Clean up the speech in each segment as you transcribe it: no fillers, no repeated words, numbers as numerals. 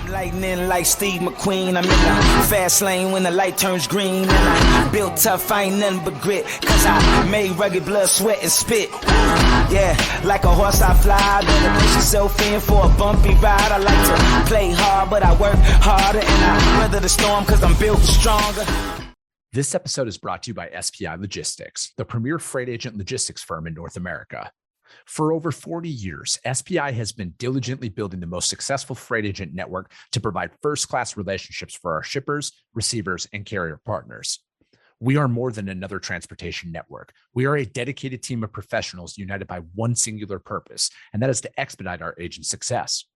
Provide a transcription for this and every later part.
I'm lightning like Steve McQueen. I'm in the fast lane when the light turns green. And I built tough, I ain't nothing but grit. Cause I made rugged blood, sweat, and spit. Yeah, like a horse I fly. Better push yourself in for a bumpy ride. I like to play hard, but I work harder. And I weather the storm cause I'm built stronger. This episode is brought to you by SPI Logistics, the premier freight agent logistics firm in North America. For over 40 years, SPI has been diligently building the most successful freight agent network to provide first-class relationships for our shippers, receivers, and carrier partners. We are more than another transportation network. We are a dedicated team of professionals united by one singular purpose, and that is to expedite our agents' success.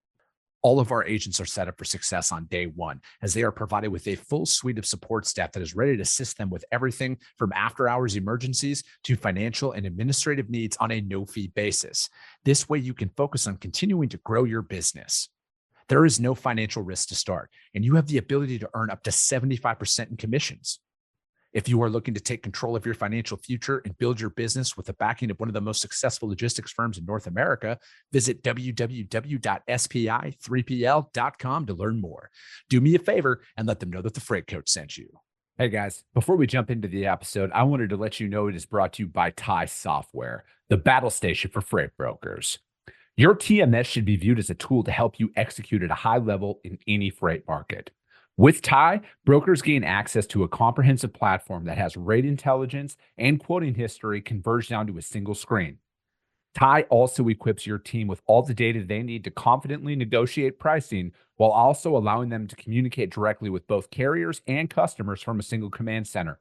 All of our agents are set up for success on day one, as they are provided with a full suite of support staff that is ready to assist them with everything from after-hours emergencies to financial and administrative needs on a no-fee basis. This way, you can focus on continuing to grow your business. There is no financial risk to start, and you have the ability to earn up to 75% in commissions. If you are looking to take control of your financial future and build your business with the backing of one of the most successful logistics firms in North America, visit www.spi3pl.com to learn more. Do me a favor and let them know that the Freight Coach sent you. Hey guys, before we jump into the episode, I wanted to let you know it is brought to you by TIE Software, the battle station for freight brokers. Your TMS should be viewed as a tool to help you execute at a high level in any freight market. With TIE, brokers gain access to a comprehensive platform that has rate intelligence and quoting history converged down to a single screen. TIE also equips your team with all the data they need to confidently negotiate pricing while also allowing them to communicate directly with both carriers and customers from a single command center.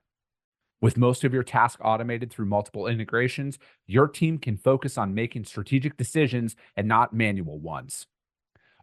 With most of your tasks automated through multiple integrations, your team can focus on making strategic decisions and not manual ones.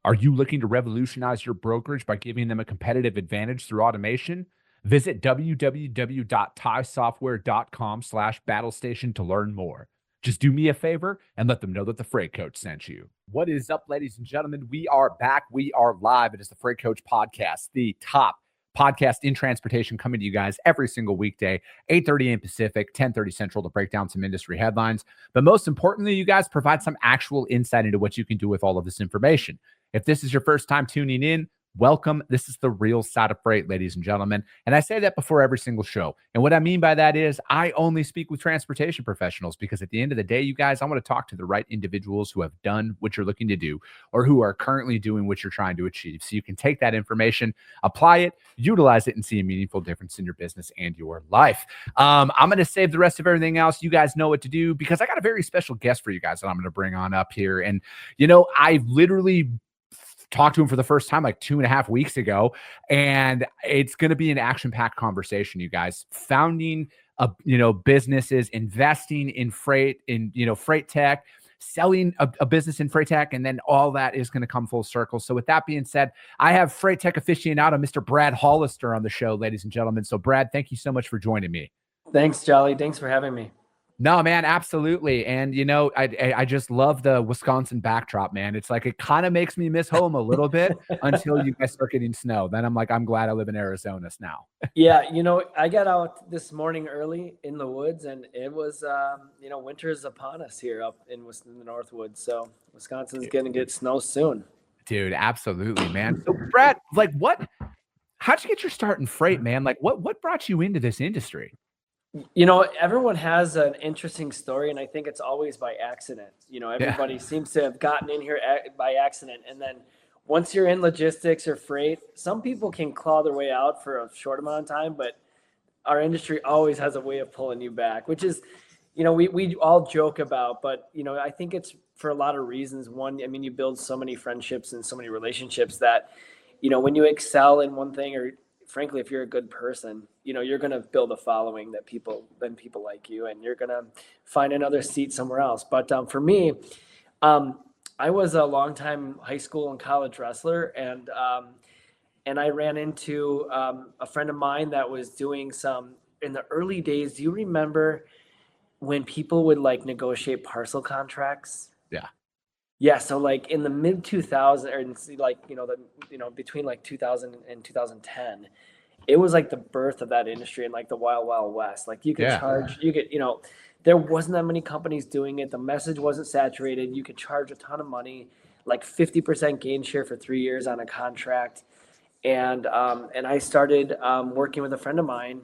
Are you looking to revolutionize your brokerage by giving them a competitive advantage through automation? Visit www.tiesoftware.com/battlestation to learn more. Just do me a favor and let them know that the Freight Coach sent you. What is up, ladies and gentlemen? We are back. We are live. It is the Freight Coach Podcast, the top podcast in transportation, coming to you guys every single weekday, 8:30 a.m. Pacific, 10:30 Central, to break down some industry headlines. But most importantly, you guys provide some actual insight into what you can do with all of this information. If this is your first time tuning in, welcome. This is the real side of freight, ladies and gentlemen. And I say that before every single show. And what I mean by that is I only speak with transportation professionals, because at the end of the day, you guys, I want to talk to the right individuals who have done what you're looking to do or who are currently doing what you're trying to achieve. So you can take that information, apply it, utilize it, and see a meaningful difference in your business and your life. I'm going to save the rest of everything else. You guys know what to do, because I got a very special guest for you guys that I'm going to bring on up here. And, you know, I literally talked to him for the first time like 2.5 weeks ago, and it's going to be an action-packed conversation, you guys. Founding businesses, investing in freight, in freight tech, selling a business in freight tech, and then all that is going to come full circle. So with that being said, I have freight tech aficionado Mr. Brad Hollister on the show, ladies and gentlemen. So Brad, thank you so much for joining me. Thanks, Jolly. Thanks for having me. No, man, absolutely. And, I just love the Wisconsin backdrop, man. It's like, it kind of makes me miss home a little bit until you guys start getting snow. Then I'm like, I'm glad I live in Arizona now. Yeah. I got out this morning early in the woods, and it was, winter is upon us here up in the Northwoods. So Wisconsin's going to get snow soon. Dude, absolutely, man. So Brad, how'd you get your start in freight, man? Like what brought you into this industry? Everyone has an interesting story, and I think it's always by accident. Everybody seems to have gotten in here by accident. And then once you're in logistics or freight, some people can claw their way out for a short amount of time, but our industry always has a way of pulling you back, which is, we all joke about, but, I think it's for a lot of reasons. One, you build so many friendships and so many relationships that, when you excel in one thing, or frankly, if you're a good person, you're going to build a following that people like you, and you're going to find another seat somewhere else. But for me, I was a longtime high school and college wrestler, and I ran into a friend of mine that was doing some in the early days. Do you remember when people would negotiate parcel contracts? Yeah. Yeah, so in the mid 2000s, or between 2000 and 2010, it was the birth of that industry, and the wild west. You could charge, there wasn't that many companies doing it. The message wasn't saturated. You could charge a ton of money. like 50% gain share for 3 years on a contract. And I started working with a friend of mine,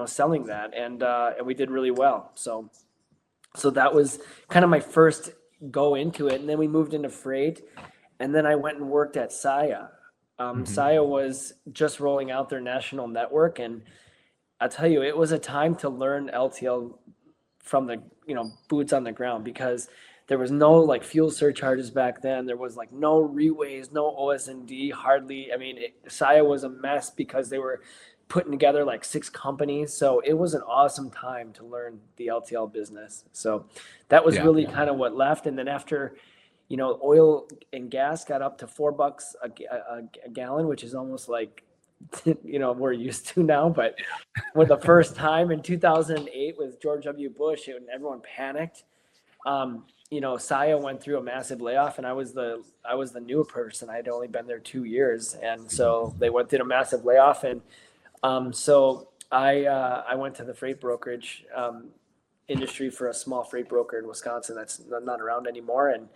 selling that, and we did really well. So that was kind of my first go into it. And then we moved into freight, and then I went and worked at Saya. Saya was just rolling out their national network, and I'll tell you, it was a time to learn LTL from the boots on the ground, because there was no like fuel surcharges back then. There was like no reways, no OS&D, hardly. I mean, Saya was a mess because they were putting together like 6 companies. So it was an awesome time to learn the LTL business. So that was really kind of what left. And then after, oil and gas got up to $4 a gallon, which is almost like, we're used to now. But when the first time in 2008 with George W. Bush, and everyone panicked, Saya went through a massive layoff, and I was the newer person. I had only been there 2 years. And so they went through a massive layoff, and so I went to the freight brokerage industry for a small freight broker in Wisconsin that's not around anymore, and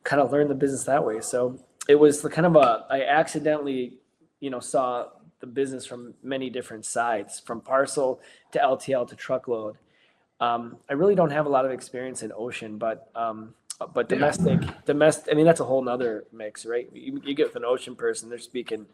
kind of learned the business that way. So it was the kind of I accidentally, saw the business from many different sides, from parcel to LTL to truckload. I really don't have a lot of experience in ocean, but domestic, I mean, that's a whole nother mix, right? You get with an ocean person, they're speaking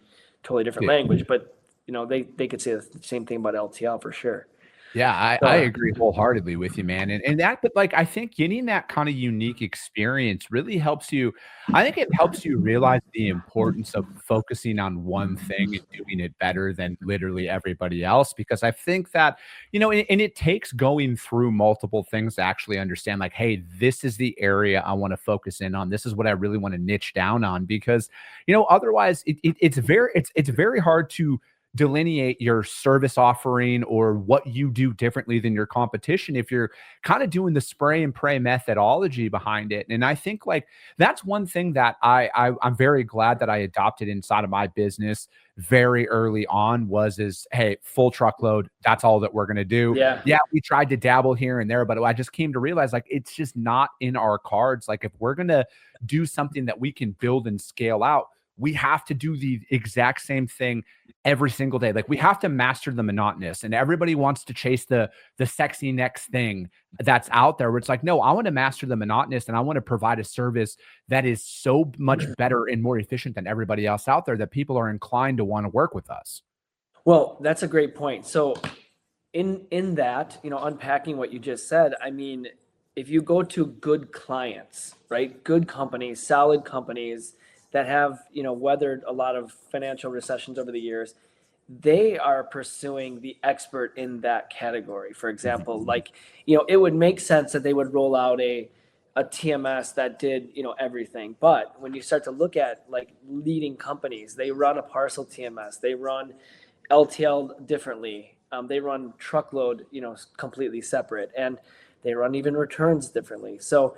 totally different language, but they could say the same thing about LTL for sure. Yeah, I agree wholeheartedly with you, man. And that, but like, I think getting that kind of unique experience really helps you. I think it helps you realize the importance of focusing on one thing and doing it better than literally everybody else. Because I think that, and it takes going through multiple things to actually understand, like, hey, this is the area I want to focus in on. This is what I really want to niche down on, because, otherwise it's very hard to delineate your service offering or what you do differently than your competition if you're kind of doing the spray and pray methodology behind it. And I think like that's one thing that I'm very glad that I adopted inside of my business very early on is, hey, full truckload. That's all that we're going to do. Yeah. We tried to dabble here and there, but I just came to realize like it's just not in our cards. Like if we're going to do something that we can build and scale out, we have to do the exact same thing every single day. Like we have to master the monotonous, and everybody wants to chase the sexy next thing that's out there, where it's like, no, I want to master the monotonous, and I want to provide a service that is so much better and more efficient than everybody else out there that people are inclined to want to work with us. Well, that's a great point. So in that, unpacking what you just said, I mean, if you go to good clients, right? Good companies, solid companies that have, weathered a lot of financial recessions over the years, they are pursuing the expert in that category. For example, like, it would make sense that they would roll out a TMS that did, everything. But when you start to look at like leading companies, they run a parcel TMS, they run LTL differently, they run truckload, completely separate, and they run even returns differently. So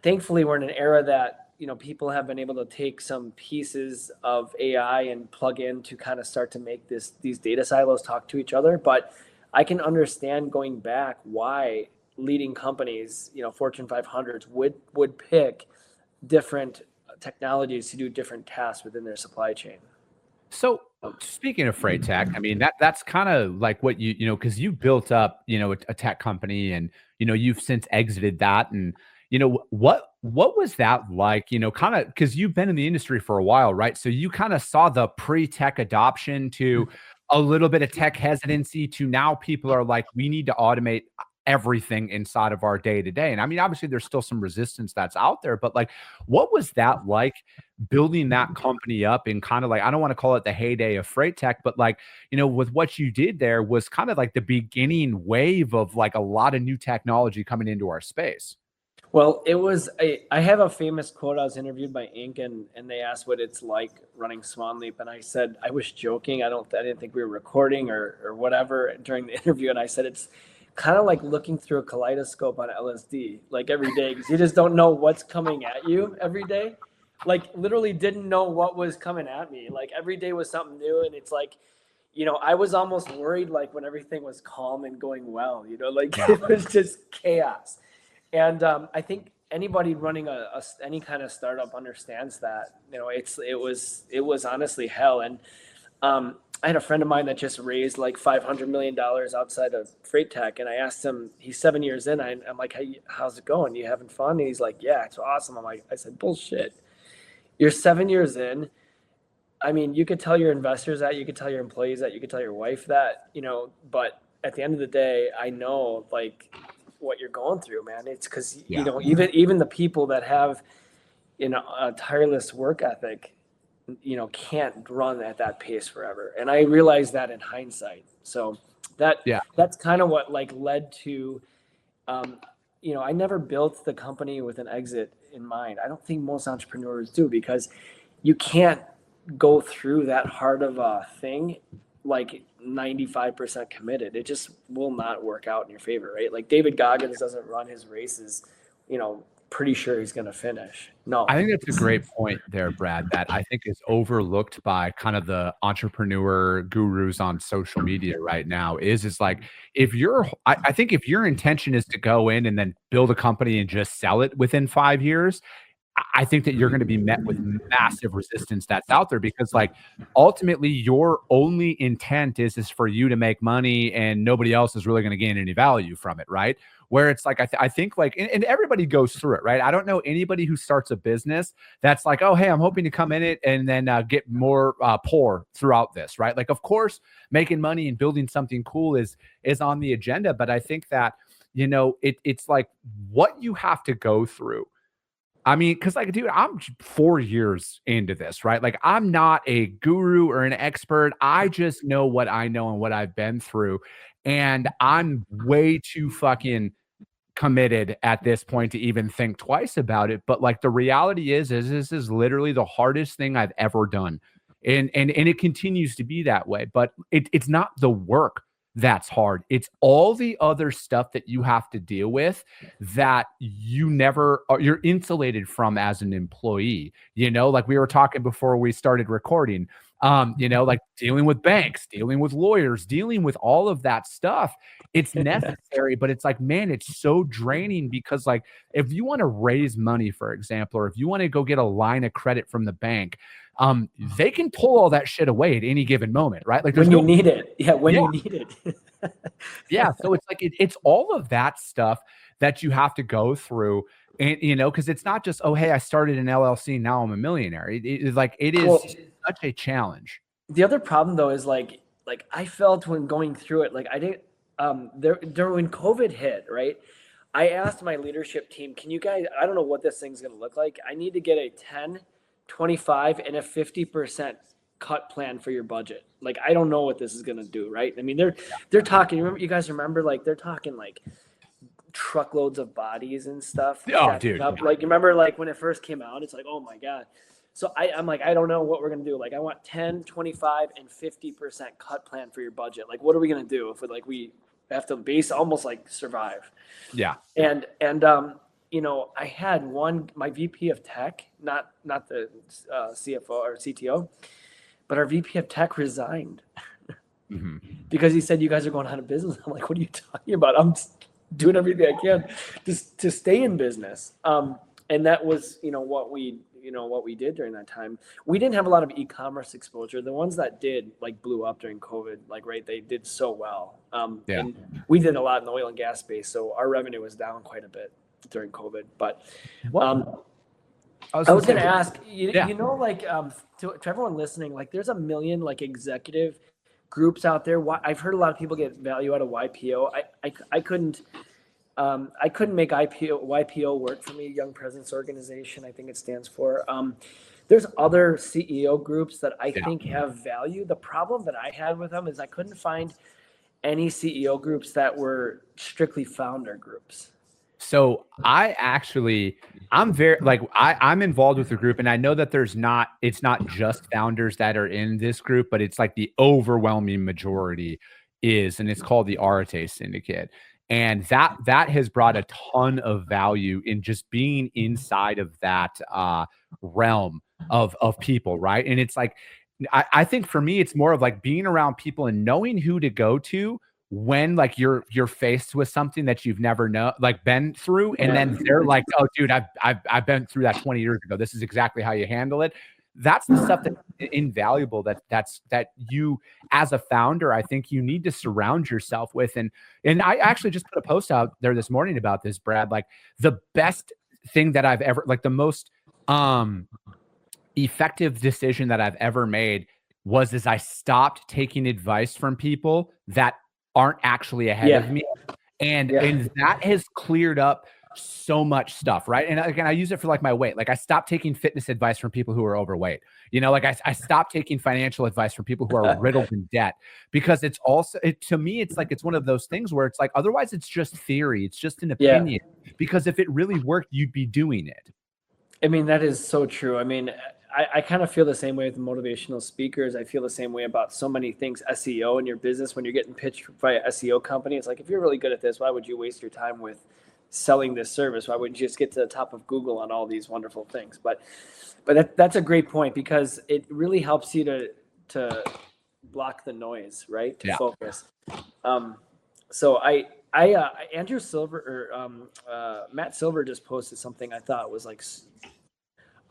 thankfully, we're in an era that people have been able to take some pieces of AI and plug in to kind of start to make these data silos talk to each other. But I can understand going back why leading companies, Fortune 500s would pick different technologies to do different tasks within their supply chain. So speaking of freight tech, I mean, that's kind of like what because you built up, a tech company, and, you've since exited that. And, what was that like, kind of, because you've been in the industry for a while, right? So you kind of saw the pre-tech adoption to a little bit of tech hesitancy to now people are like, we need to automate everything inside of our day to day. And I mean, obviously there's still some resistance that's out there, but like, what was that like building that company up in kind of like, I don't want to call it the heyday of freight tech, but like, with what you did there was kind of like the beginning wave of like a lot of new technology coming into our space. Well, I have a famous quote. I was interviewed by Inc. and they asked what it's like running Swan Leap. And I said, I was joking. I didn't think we were recording or whatever during the interview. And I said, it's kind of like looking through a kaleidoscope on LSD, like every day, because you just don't know what's coming at you every day. Like literally didn't know what was coming at me. Like every day was something new. And it's like, I was almost worried, like when everything was calm and going well, like it was just chaos. And I think anybody running any kind of startup understands that. It was honestly hell. And I had a friend of mine that just raised like $500 million outside of freight tech. And I asked him, he's 7 years in. I'm like, hey, how's it going? You having fun? And he's like, yeah, it's awesome. I said, bullshit. You're 7 years in. I mean, you could tell your investors that, you could tell your employees that, you could tell your wife that, but at the end of the day, I know like what you're going through, man. It's because, even the people that have, a tireless work ethic, can't run at that pace forever. And I realized that in hindsight. So that's kind of what like led to, I never built the company with an exit in mind. I don't think most entrepreneurs do, because you can't go through that hard of a thing like 95% committed. It just will not work out in your favor, right? Like David Goggins doesn't run his races, pretty sure he's going to finish. No. I think that's a great point there, Brad, that I think is overlooked by kind of the entrepreneur gurus on social media right now is like, I think if your intention is to go in and then build a company and just sell it within 5 years, I think that you're going to be met with massive resistance that's out there, because like ultimately your only intent is for you to make money and nobody else is really going to gain any value from it. Right. Where it's like, I think like, and everybody goes through it, right? I don't know anybody who starts a business that's like, oh, hey, I'm hoping to come in it and then get more poor throughout this, right? Like, of course, making money and building something cool is on the agenda. But I think that, it's like what you have to go through. I mean, because like, dude, I'm 4 years into this, right? Like, I'm not a guru or an expert. I just know what I know and what I've been through. And I'm way too fucking committed at this point to even think twice about it. But like, the reality is this is literally the hardest thing I've ever done. And it continues to be that way. But it's not the work that's hard. It's all the other stuff that you have to deal with that you're insulated from as an employee. Like we were talking before we started recording, like dealing with banks, dealing with lawyers, dealing with all of that stuff. It's necessary, but it's like, man, it's so draining, because like if you want to raise money, for example, or if you want to go get a line of credit from the bank, they can pull all that shit away at any given moment, right? Like when you need it. Yeah. You need it. Yeah. So it's like, it's all of that stuff that you have to go through. And, because it's not just, oh, hey, I started an LLC, now I'm a millionaire. It is such a challenge. The other problem though, is like I felt when going through it, like I didn't, when COVID hit, right? I asked my leadership team, can you guys, I don't know what this thing's going to look like. I need to get a 10, 25 and a 50% cut plan for your budget. Like, I don't know what this is going to do. Right. I mean, they're talking, you guys remember, like they're talking like truckloads of bodies and stuff. Oh, dude. Like, you remember like when it first came out, it's like, oh my God. So I'm like, I don't know what we're going to do. Like, I want 10, 25 and 50% cut plan for your budget. Like, what are we going to do if we have to almost like survive? Yeah. And I had my VP of tech, not the CFO or CTO, but our VP of tech resigned because he said, you guys are going out of business. I'm like, what are you talking about? I'm doing everything I can to stay in business. And that was, what we did during that time. We didn't have a lot of e-commerce exposure. The ones that did like blew up during COVID, like, right. They did so well. And we did a lot in the oil and gas space. So our revenue was down quite a bit during COVID, but, I was going to ask, like, to everyone listening, like there's a million like executive groups out there. I've heard a lot of people get value out of YPO. I couldn't make YPO work for me, Young Presidents Organization, I think it stands for. There's other CEO groups that I think have value. The problem that I had with them is I couldn't find any CEO groups that were strictly founder groups. So I'm very like, I'm involved with the group, and I know that it's not just founders that are in this group, but it's like the overwhelming majority is, and it's called the Arete Syndicate. And that has brought a ton of value in just being inside of that realm of people, right? And it's like, I think for me, it's more of like being around people and knowing who to go to when like you're faced with something that you've never been through, and then they're like, oh dude, I've been through that 20 years ago. This is exactly how you handle it. That's the stuff that's invaluable that you as a founder, I think you need to surround yourself with. And I actually just put a post out there this morning about this, Brad. Like the best thing that I've ever, like the most effective decision that I've ever made is I stopped taking advice from people that aren't actually ahead of me. And that has cleared up so much stuff, right? And again, I use it for like my weight. Like I stopped taking fitness advice from people who are overweight. You know, like I stopped taking financial advice from people who are riddled in debt, because it's also, to me, it's like, it's one of those things where it's like, otherwise it's just theory. It's just an opinion, because if it really worked, you'd be doing it. I mean, that is so true. I mean, I kind of feel the same way with motivational speakers. I feel the same way about so many things, SEO in your business. When you're getting pitched by an SEO company, it's like, if you're really good at this, why would you waste your time with selling this service? Why wouldn't you just get to the top of Google on all these wonderful things? But that's a great point, because it really helps you to block the noise, right? To focus. So Andrew Silver or Matt Silver just posted something I thought was like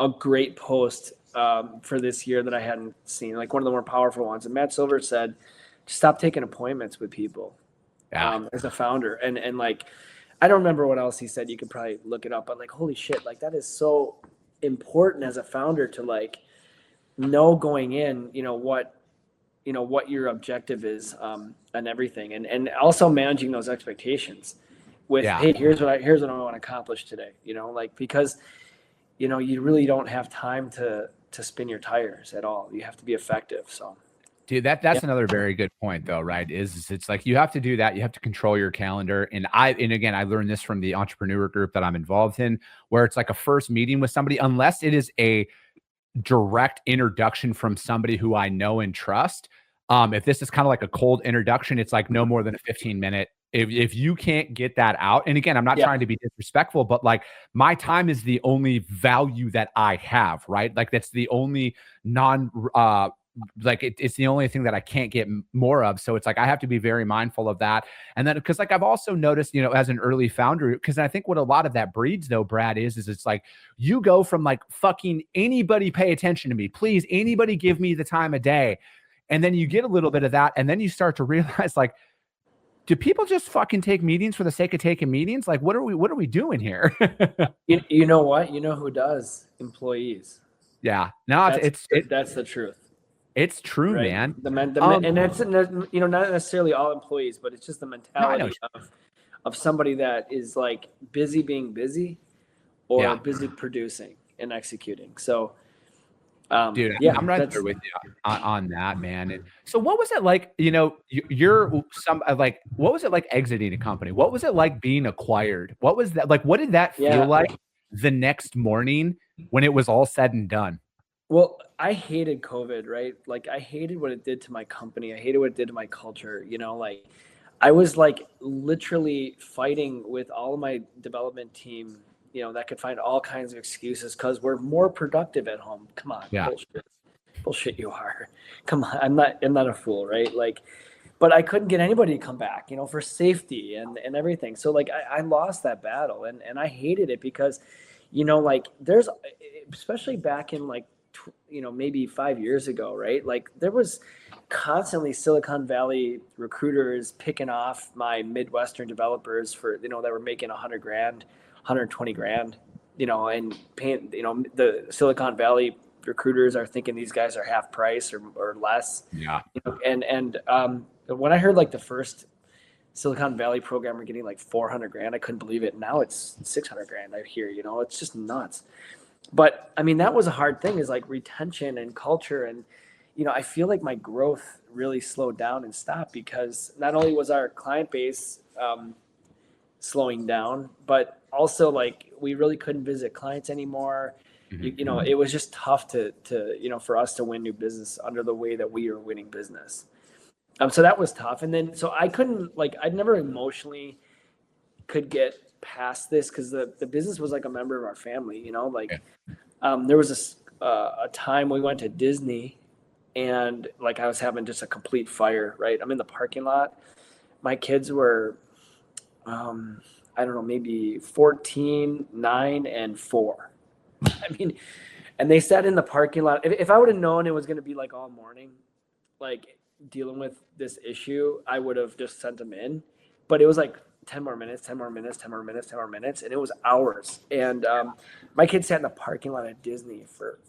a great post for this year that I hadn't seen, like one of the more powerful ones. And Matt Silver said, stop taking appointments with people as a founder. And like, I don't remember what else he said. You could probably look it up, but like, holy shit, like that is so important as a founder to like know going in, what your objective is and everything. And also managing those expectations with, hey, here's what I want to accomplish today, like, because, you really don't have time to spin your tires at all. You have to be effective. So. Dude, that's another very good point though, right? Is it's like you have to do that. You have to control your calendar. And again, I learned this from the entrepreneur group that I'm involved in, where it's like a first meeting with somebody, unless it is a direct introduction from somebody who I know and trust. If this is kind of like a cold introduction, it's like no more than a 15-minute. If you can't get that out, and again, I'm not trying to be disrespectful, but like my time is the only value that I have, right? Like that's the only it's the only thing that I can't get more of. So it's like, I have to be very mindful of that. And then, cause like I've also noticed, as an early founder, cause I think what a lot of that breeds though, Brad, is it's like, you go from like fucking anybody pay attention to me, please, anybody give me the time of day. And then you get a little bit of that. And then you start to realize like, do people just fucking take meetings for the sake of taking meetings? Like, what are we doing here? You know what? You know who does? Employees. Yeah. No, that's the truth. It's true, right? Man. And that's, not necessarily all employees, but it's just the mentality of somebody that is like busy being busy or busy producing and executing. So, dude, I'm right there with you on that, man. And so what was it like, what was it like exiting a company? What was it like being acquired? What was that like? What did that feel like the next morning when it was all said and done? Well, I hated COVID, right? Like I hated what it did to my company. I hated what it did to my culture. Like I was like literally fighting with all of my development team, that could find all kinds of excuses because we're more productive at home. Come on, bullshit you are. Come on, I'm not a fool, right? Like, but I couldn't get anybody to come back, for safety and everything. So like I lost that battle and I hated it because, like there's, especially back in like, maybe 5 years ago, right? Like there was constantly Silicon Valley recruiters picking off my Midwestern developers for, that were making $100,000, $120,000, and paying, the Silicon Valley recruiters are thinking these guys are half price or less. Yeah. And when I heard like the first Silicon Valley programmer getting like $400,000, I couldn't believe it. Now it's $600,000. I hear, it's just nuts. But I mean, that was a hard thing, is like retention and culture. And, I feel like my growth really slowed down and stopped because not only was our client base slowing down, but also like we really couldn't visit clients anymore. Mm-hmm. It was just tough to for us to win new business under the way that we were winning business. So that was tough. And then, so I couldn't, like, I'd never emotionally could get past this because the business was like a member of our family, there was a time we went to Disney and like I was having just a complete fire, right? I'm in the parking lot my kids were, I don't know, maybe 14, 9, and 4. I mean, and they sat in the parking lot. If I would have known it was going to be like all morning, like dealing with this issue, I would have just sent them in. But it was like 10 more minutes, 10 more minutes, 10 more minutes, 10 more minutes. And it was hours. And my kids sat in the parking lot at Disney for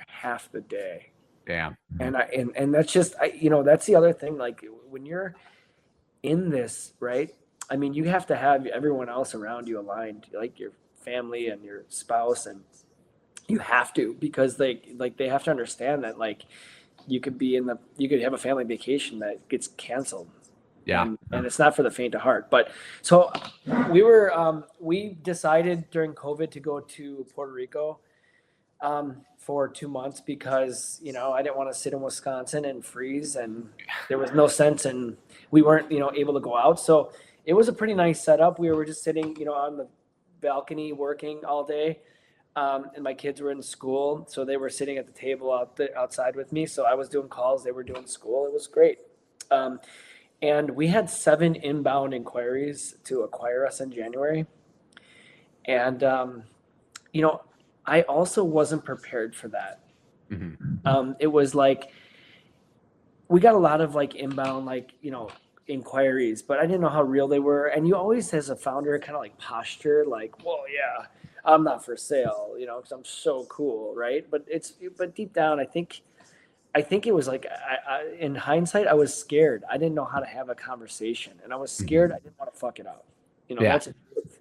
half the day. Damn. And that's just, that's the other thing. Like when you're in this, right? I mean, you have to have everyone else around you aligned, like your family and your spouse, and you have to, because they have to understand that like you could have a family vacation that gets canceled. Yeah. And it's not for the faint of heart. But so we decided during COVID to go to Puerto Rico for 2 months because, I didn't want to sit in Wisconsin and freeze, and there was no sense, and we weren't, able to go out. So it was a pretty nice setup. We were just sitting, on the balcony working all day. And my kids were in school, so they were sitting at the table outside with me. So I was doing calls, they were doing school. It was great. And we had 7 inbound inquiries to acquire us in January. And, I also wasn't prepared for that. Mm-hmm. It was like, we got a lot of like inbound, like, inquiries, but I didn't know how real they were. And you always, as a founder, kind of like posture, like, well, yeah, I'm not for sale, because I'm so cool. Right. But deep down, I think it was like, in hindsight, I was scared. I didn't know how to have a conversation, and I was scared. I didn't want to fuck it up. That's the truth.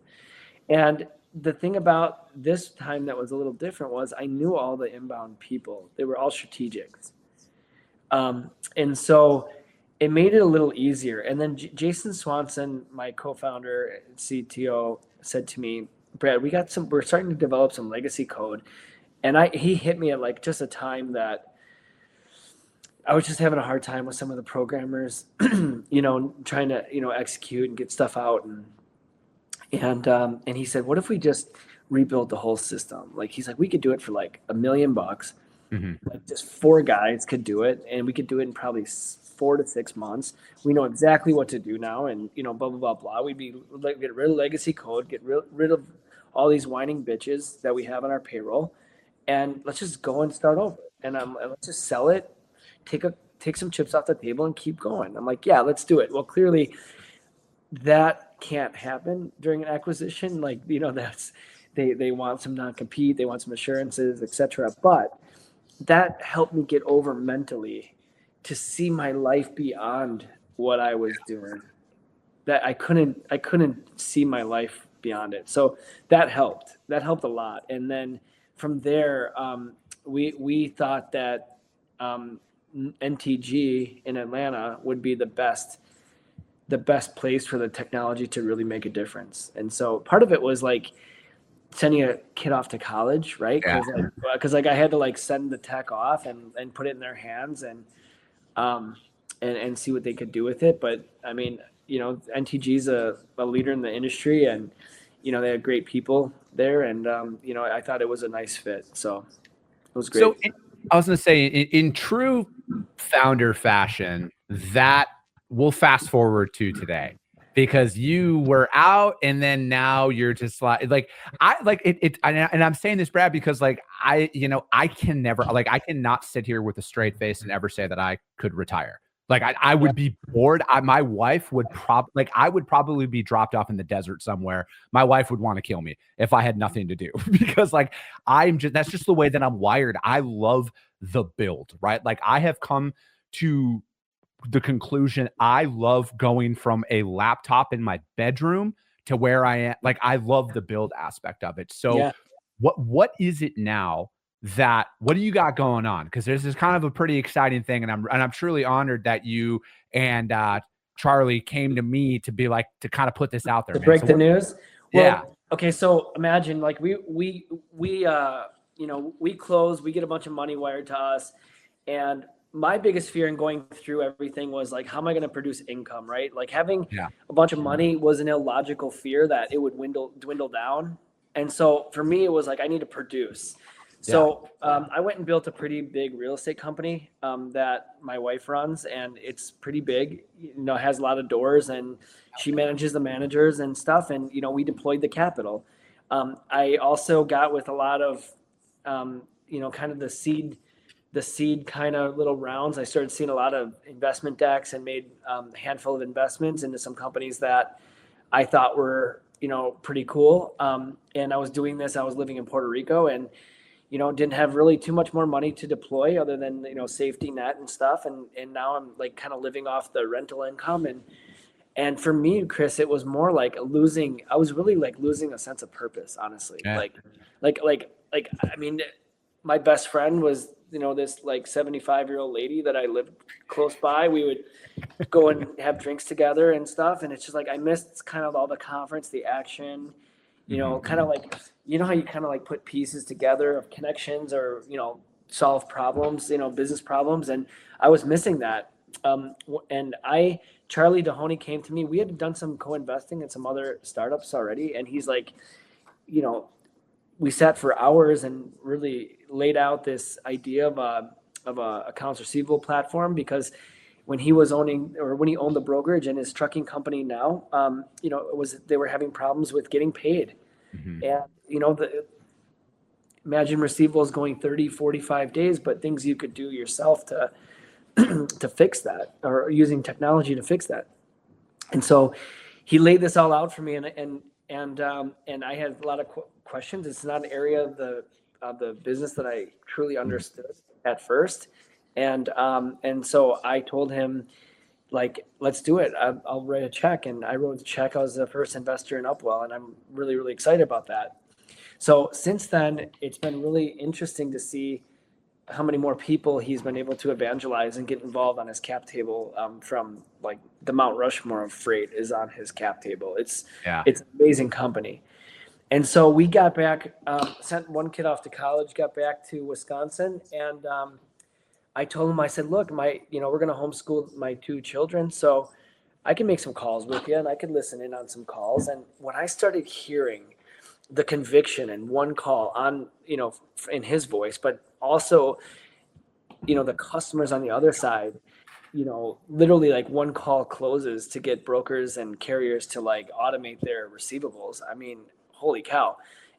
And the thing about this time that was a little different was I knew all the inbound people. They were all strategics. And so it made it a little easier. And then Jason Swanson, my co-founder and CTO, said to me, Brad, we're starting to develop some legacy code. And he hit me at like just a time that I was just having a hard time with some of the programmers, trying to, execute and get stuff out. And he said, what if we just rebuild the whole system? Like, he's like, we could do it for like $1 million. Mm-hmm. Like just 4 guys could do it, and we could do it in probably 4 to 6 months. We know exactly what to do now, and blah blah blah blah. We'd be like, get rid of legacy code, get rid of all these whining bitches that we have on our payroll, and let's just go and start over. And let's just sell it, take some chips off the table, and keep going. I'm like, yeah, let's do it. Well, clearly that can't happen during an acquisition. Like, that's they want some non-compete, they want some assurances, etc. But that helped me get over mentally to see my life beyond what I was doing. That I couldn't see my life beyond it. So that helped a lot. And then from there, we thought that NTG in Atlanta would be the best place for the technology to really make a difference. And so part of it was like sending a kid off to college, right? Because I had to like send the tech off and put it in their hands and see what they could do with it. But I mean, NTG's a leader in the industry, and they had great people there, and I thought it was a nice fit. So it was great. So I was going to say, in true founder fashion, that we'll fast forward to today, because you were out and then now you're just like I like it. And I'm saying this, Brad, because like I can never, like, I cannot sit here with a straight face and ever say that I could retire. Like I would be bored. My wife would I would probably be dropped off in the desert somewhere. My wife would want to kill me if I had nothing to do, because like that's just the way that I'm wired. I love the build, right? Like I have come to the conclusion, I love going from a laptop in my bedroom to where I am. Like I love the build aspect of it. So what is it now? What do you got going on? Because this is kind of a pretty exciting thing, and I'm truly honored that you and Charlie came to me to be like, to kind of put this out there, to break the news. Well, yeah. Okay. So imagine like we close, we get a bunch of money wired to us, and my biggest fear in going through everything was like, how am I going to produce income, right? Like having a bunch of money was an illogical fear that it would dwindle down. And so for me, it was like, I need to produce. So I went and built a pretty big real estate company that my wife runs, and it's pretty big. Has a lot of doors, and she manages the managers and stuff. And we deployed the capital. I also got with a lot of, kind of the seed kind of little rounds. I started seeing a lot of investment decks and made a handful of investments into some companies that I thought were pretty cool. And I was doing this. I was living in Puerto Rico, and didn't have really too much more money to deploy other than, safety net and stuff. And now I'm like kind of living off the rental income. And for me, Chris, it was more like I was really like losing a sense of purpose, honestly. Yeah. I mean, my best friend was, this like 75-year-old lady that I lived close by. We would go and have drinks together and stuff. And it's just like, I missed kind of all the conference, the action, kind of like, how you kind of like put pieces together of connections or, solve problems, business problems. And I was missing that. And Charlie Dahoney came to me. We had done some co-investing in some other startups already. And he's like, we sat for hours and really laid out this idea of a accounts receivable platform, because when he owned the brokerage and his trucking company now, they were having problems with getting paid. Mm-hmm. And, imagine receivables going 30, 45 days, but things you could do yourself to fix that, or using technology to fix that. And so he laid this all out for me, and I had a lot of questions. It's not an area of the business that I truly understood at first. And so I told him, like, let's do it. I'll write a check. And I wrote the check. I was the first investor in Upwell, and I'm really, really excited about that. So since then, it's been really interesting to see how many more people he's been able to evangelize and get involved on his cap table, from like the Mount Rushmore of freight is on his cap table. It's an amazing company. And so we got back, sent one kid off to college, got back to Wisconsin. And I told him, I said, look, we're going to homeschool my 2 children. So I can make some calls with you and I can listen in on some calls. And when I started hearing the conviction in one call on, in his voice, but also, the customers on the other side, literally like one call closes to get brokers and carriers to like automate their receivables. I mean, holy cow,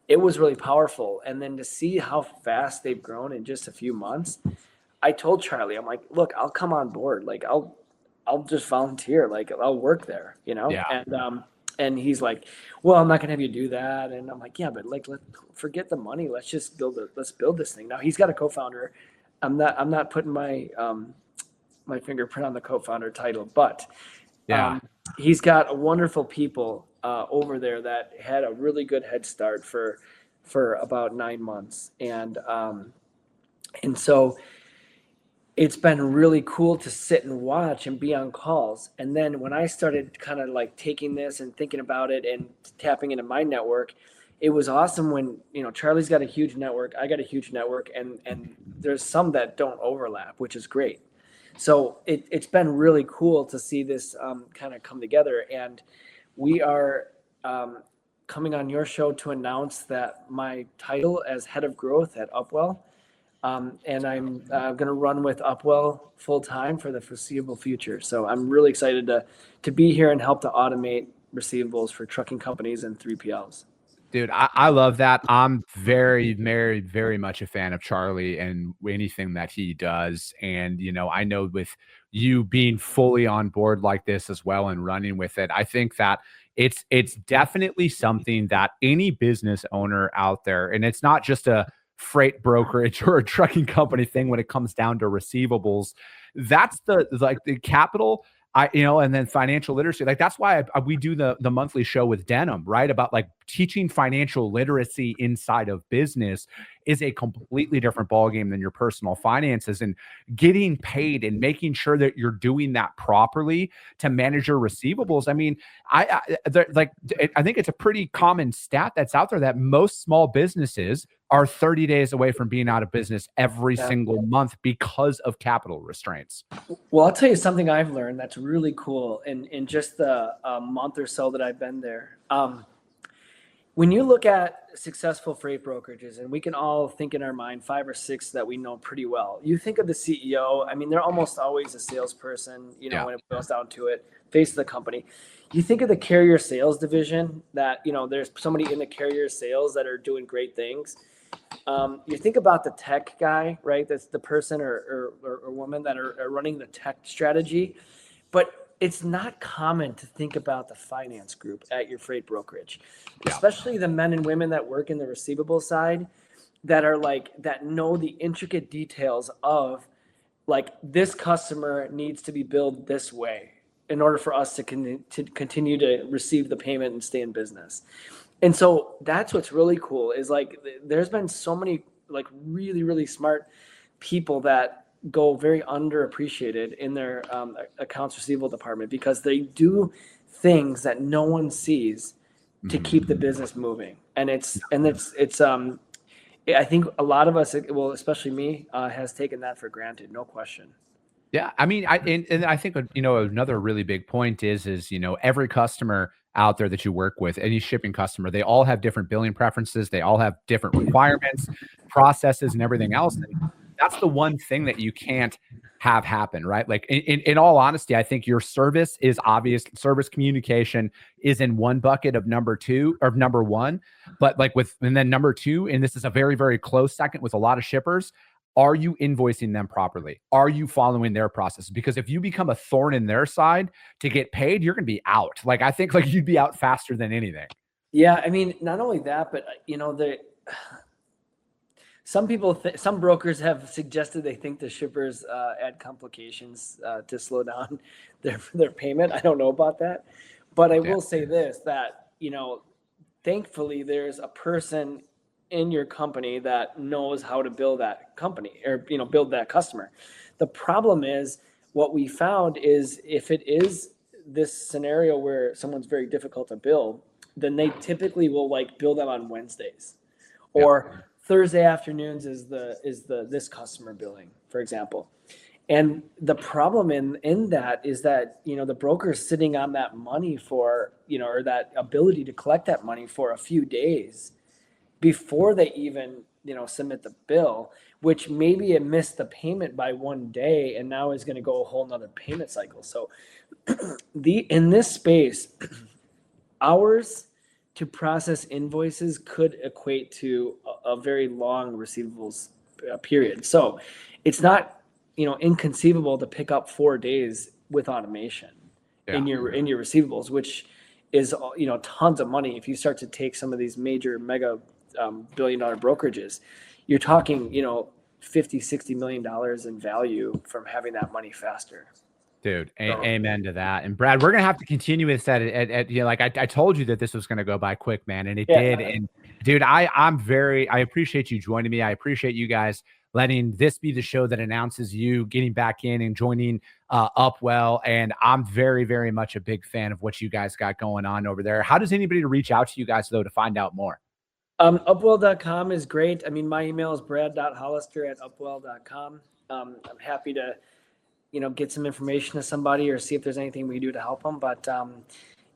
it was really powerful. And then to see how fast they've grown in just a few months, I told Charlie, I'm like, look, I'll come on board. Like, I'll just volunteer. Like, I'll work there, Yeah. And he's like, well, I'm not going to have you do that. And I'm like, yeah, but like, forget the money. Let's just let's build this thing. Now he's got a co-founder. I'm not putting my fingerprint on the co-founder title, but he's got wonderful people over there that had a really good head start for about 9 months. And so it's been really cool to sit and watch and be on calls. And then when I started kind of like taking this and thinking about it and tapping into my network, it was awesome when, Charlie's got a huge network, I got a huge network, and there's some that don't overlap, which is great. So it's been really cool to see this kind of come together. And we are coming on your show to announce that my title as head of growth at Upwell, and I'm going to run with Upwell full time for the foreseeable future. So I'm really excited to be here and help to automate receivables for trucking companies and 3PLs. Dude, I love that. I'm very, very, very much a fan of Charlie and anything that he does. And, I know with you being fully on board like this as well and running with it, I think that it's definitely something that any business owner out there, and it's not just a freight brokerage or a trucking company thing when it comes down to receivables, that's the capital, and then financial literacy. Like, that's why we do the monthly show with Denim, right? About like teaching financial literacy inside of business is a completely different ballgame than your personal finances, and getting paid and making sure that you're doing that properly to manage your receivables. I mean, I think it's a pretty common stat that's out there that most small businesses are 30 days away from being out of business every single month because of capital restraints. Well, I'll tell you something I've learned that's really cool in just the month or so that I've been there. When you look at successful freight brokerages, and we can all think in our mind 5 or 6 that we know pretty well. You think of the CEO. I mean, they're almost always a salesperson, Yeah. when it boils down to it, face of the company. You think of the carrier sales division that, there's somebody in the carrier sales that are doing great things. You think about the tech guy, right? That's the person or woman that are running the tech strategy. But it's not common to think about the finance group at your freight brokerage, especially the men and women that work in the receivable side that are that know the intricate details of this customer needs to be billed this way in order for us to continue to receive the payment and stay in business. And so that's what's really cool is there's been so many really, really smart people that go very underappreciated in their accounts receivable department because they do things that no one sees to keep the business moving. And it's I think a lot of us, well, especially me, has taken that for granted. No question. Yeah. I mean, and I think, another really big point is, every customer out there that you work with, any shipping customer, they all have different billing preferences. They all have different requirements, processes, and everything else. And that's the one thing that you can't have happen, right? Like in all honesty, I think your service is obvious. Service communication is in one bucket of number 2 or number 1, but and then number 2, and this is a very, very close second with a lot of shippers. Are you invoicing them properly? Are you following their process? Because if you become a thorn in their side to get paid, you're going to be out. I think you'd be out faster than anything. Yeah. I mean, not only that, but some people, some brokers have suggested they think the shippers add complications to slow down their payment. I don't know about that, but I will say this, that, thankfully there's a person in your company that knows how to build that company or, build that customer. The problem is what we found is if it is this scenario where someone's very difficult to build, then they typically will build them on Wednesdays or Thursday afternoons is this customer billing, for example. And the problem in that is that, the broker is sitting on that money for, or that ability to collect that money for a few days before they even, submit the bill, which maybe it missed the payment by 1 day and now is going to go a whole nother payment cycle. So in this space, hours to process invoices could equate to a very long receivables period. So it's not, inconceivable to pick up 4 days with automation in your receivables, which is, tons of money. If you start to take some of these major mega billion-dollar brokerages, you're talking, $50-60 million in value from having that money faster. Dude, amen to that. And Brad, we're gonna have to continue this I told you that this was gonna go by quick, man, and it did. And dude, I appreciate you joining me. I appreciate you guys letting this be the show that announces you getting back in and joining Upwell. And I'm very, very much a big fan of what you guys got going on over there. How does anybody reach out to you guys though to find out more? Upwell.com is great. I mean, my email is brad.hollister@upwell.com. I'm happy to, get some information to somebody or see if there's anything we can do to help them. But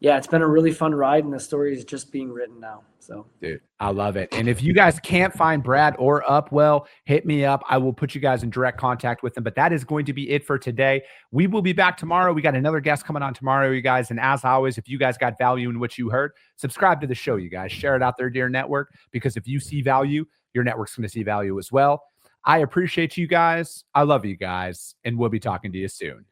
it's been a really fun ride and the story is just being written now. So, dude, I love it. And if you guys can't find Brad or Upwell, hit me up. I will put you guys in direct contact with them. But that is going to be it for today. We will be back tomorrow. We got another guest coming on tomorrow, you guys. And as always, if you guys got value in what you heard, subscribe to the show, you guys. Share it out there to your network, because if you see value, your network's going to see value as well. I appreciate you guys. I love you guys. And we'll be talking to you soon.